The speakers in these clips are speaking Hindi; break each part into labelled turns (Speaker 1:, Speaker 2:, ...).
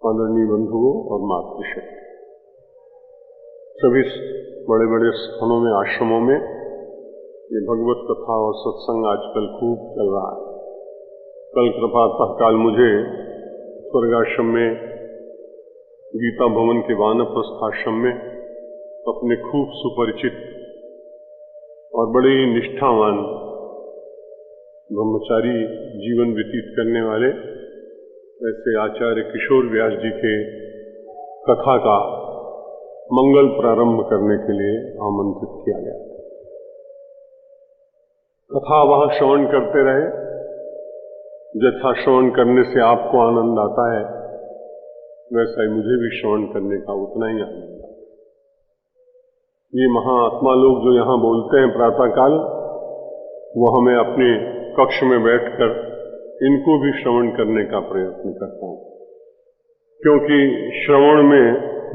Speaker 1: आदरणीय बंधुओं और मातृशक्ति, सभी बड़े बड़े स्थानों में, आश्रमों में ये भगवत कथा और सत्संग आजकल खूब चल रहा है। कल कृपातः काल मुझे स्वर्गाश्रम में, गीता भवन के वानप्रस्थ आश्रम में अपने खूब सुपरिचित और बड़े ही निष्ठावान ब्रह्मचारी जीवन व्यतीत करने वाले ऐसे आचार्य किशोर व्यास जी के कथा का मंगल प्रारंभ करने के लिए आमंत्रित किया गया था। कथा वहां श्रवण करते रहे। जैसा श्रवण करने से आपको आनंद आता है, वैसा ही मुझे भी श्रवण करने का उतना ही आनंद आता है। ये महात्मा लोग जो यहां बोलते हैं प्रातःकाल, वो हमें अपने कक्ष में बैठकर इनको भी श्रवण करने का प्रयत्न करता हूं, क्योंकि श्रवण में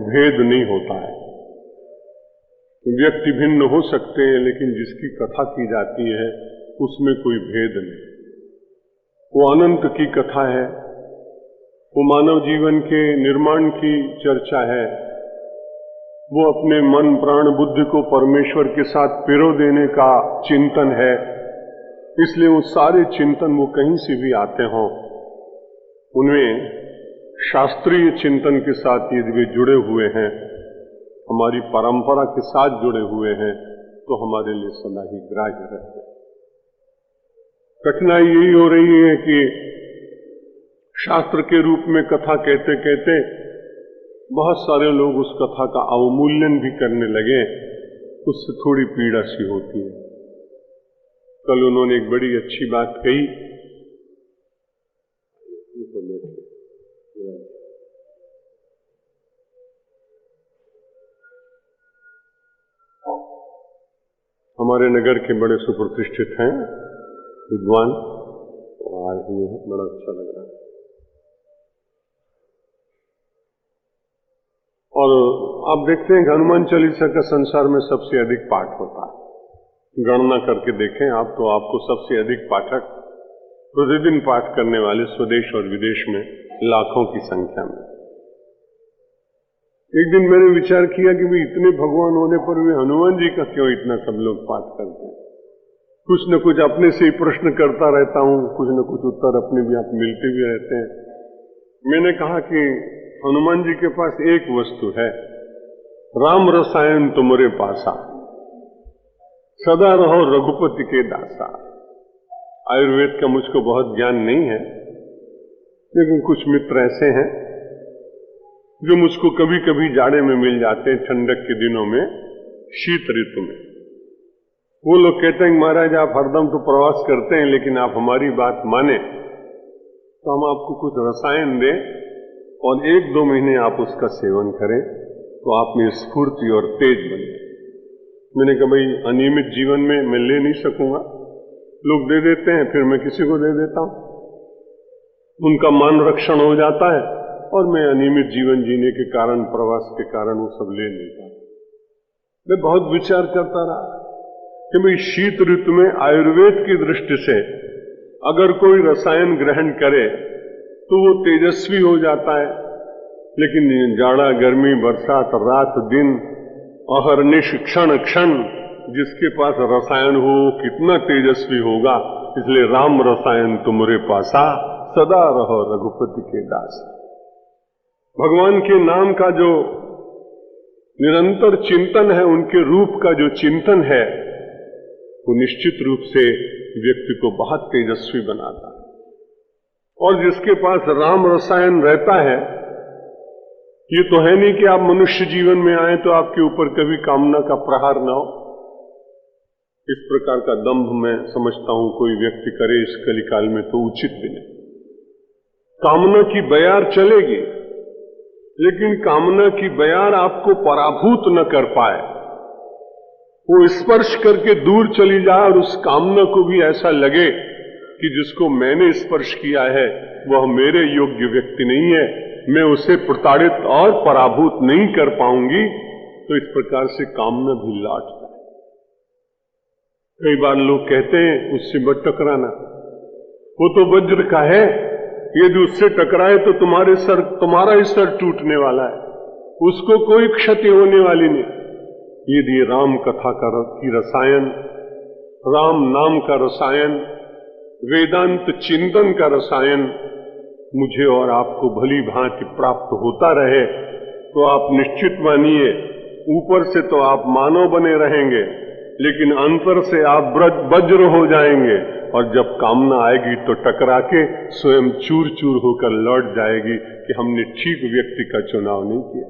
Speaker 1: भेद नहीं होता है। व्यक्ति भिन्न हो सकते हैं, लेकिन जिसकी कथा की जाती है उसमें कोई भेद नहीं। वो अनंत की कथा है, वो मानव जीवन के निर्माण की चर्चा है, वो अपने मन प्राण बुद्धि को परमेश्वर के साथ पिरो देने का चिंतन है। इसलिए वो सारे चिंतन, वो कहीं से भी आते हों, उनमें शास्त्रीय चिंतन के साथ यदि वे जुड़े हुए हैं, हमारी परंपरा के साथ जुड़े हुए हैं, तो हमारे लिए सदा ही ग्राह्य रहते हैं। कठिनाई यही हो रही है कि शास्त्र के रूप में कथा कहते कहते बहुत सारे लोग उस कथा का अवमूल्यन भी करने लगे। उससे थोड़ी पीड़ा सी होती है। कल उन्होंने एक बड़ी अच्छी बात कही। हमारे नगर के बड़े सुप्रतिष्ठित हैं विद्वान, आए हुए हैं, बड़ा अच्छा लग रहा है। और आप देखते हैं कि हनुमान चालीसा का संसार में सबसे अधिक पाठ होता है। गणना करके देखें आप, तो आपको सबसे अधिक पाठक प्रतिदिन पाठ करने वाले स्वदेश और विदेश में लाखों की संख्या में। एक दिन मैंने विचार किया कि भाई इतने भगवान होने पर भी हनुमान जी का क्यों इतना सब लोग पाठ करते हैं। कुछ न कुछ अपने से ही प्रश्न करता रहता हूं, कुछ न कुछ उत्तर अपने भी आप मिलते भी रहते हैं। मैंने कहा कि हनुमान जी के पास एक वस्तु है, राम रसायन तुम्हारे पासा, सदा रहो रघुपति के दासा। आयुर्वेद का मुझको बहुत ज्ञान नहीं है, लेकिन कुछ मित्र ऐसे हैं जो मुझको कभी कभी जाड़े में मिल जाते हैं, ठंडक के दिनों में, शीत ऋतु में। वो लोग कहते हैं महाराज आप हरदम तो प्रवास करते हैं, लेकिन आप हमारी बात माने तो हम आपको कुछ रसायन दें और 1-2 महीने आप उसका सेवन करें तो आप में स्फूर्ति और तेज बने। मैंने कहा भाई अनियमित जीवन में मैं ले नहीं सकूंगा, लोग दे देते हैं, फिर मैं किसी को दे देता हूं, उनका मान रक्षण हो जाता है और मैं अनियमित जीवन जीने के कारण, प्रवास के कारण वो सब ले नहीं पाता। मैं बहुत विचार करता रहा कि भाई शीत ऋतु में आयुर्वेद की दृष्टि से अगर कोई रसायन ग्रहण करे तो वो तेजस्वी हो जाता है, लेकिन जाड़ा गर्मी बरसात रात दिन अहर्निश क्षण क्षण जिसके पास रसायन हो कितना तेजस्वी होगा। इसलिए राम रसायन तुम्हारे पासा, सदा रहो रघुपति के दास। भगवान के नाम का जो निरंतर चिंतन है, उनके रूप का जो चिंतन है, वो निश्चित रूप से व्यक्ति को बहुत तेजस्वी बनाता है। और जिसके पास राम रसायन रहता है, ये तो है नहीं कि आप मनुष्य जीवन में आए तो आपके ऊपर कभी कामना का प्रहार ना हो। इस प्रकार का दंभ मैं समझता हूं कोई व्यक्ति करे इस कलिकाल में तो उचित भी नहीं। कामना की बयार चलेगी, लेकिन कामना की बयार आपको पराभूत न कर पाए, वो स्पर्श करके दूर चली जाए और उस कामना को भी ऐसा लगे कि जिसको मैंने स्पर्श किया है वह मेरे योग्य व्यक्ति नहीं है, मैं उसे प्रताड़ित और पराभूत नहीं कर पाऊंगी, तो इस प्रकार से कामना भी लौट जाए। कई बार लोग कहते हैं उससे मत टकराना, वो तो वज्र का है, यदि उससे टकराए तो तुम्हारा ही सर टूटने वाला है, उसको कोई क्षति होने वाली नहीं। यदि राम कथा की रसायन, राम नाम का रसायन, वेदांत चिंतन का रसायन मुझे और आपको भली भांति प्राप्त होता रहे तो आप निश्चित मानिए, ऊपर से तो आप मानव बने रहेंगे, लेकिन अंतर से आप वज्र हो जाएंगे, और जब कामना आएगी तो टकरा के स्वयं चूर चूर होकर लौट जाएगी कि हमने ठीक व्यक्ति का चुनाव नहीं किया।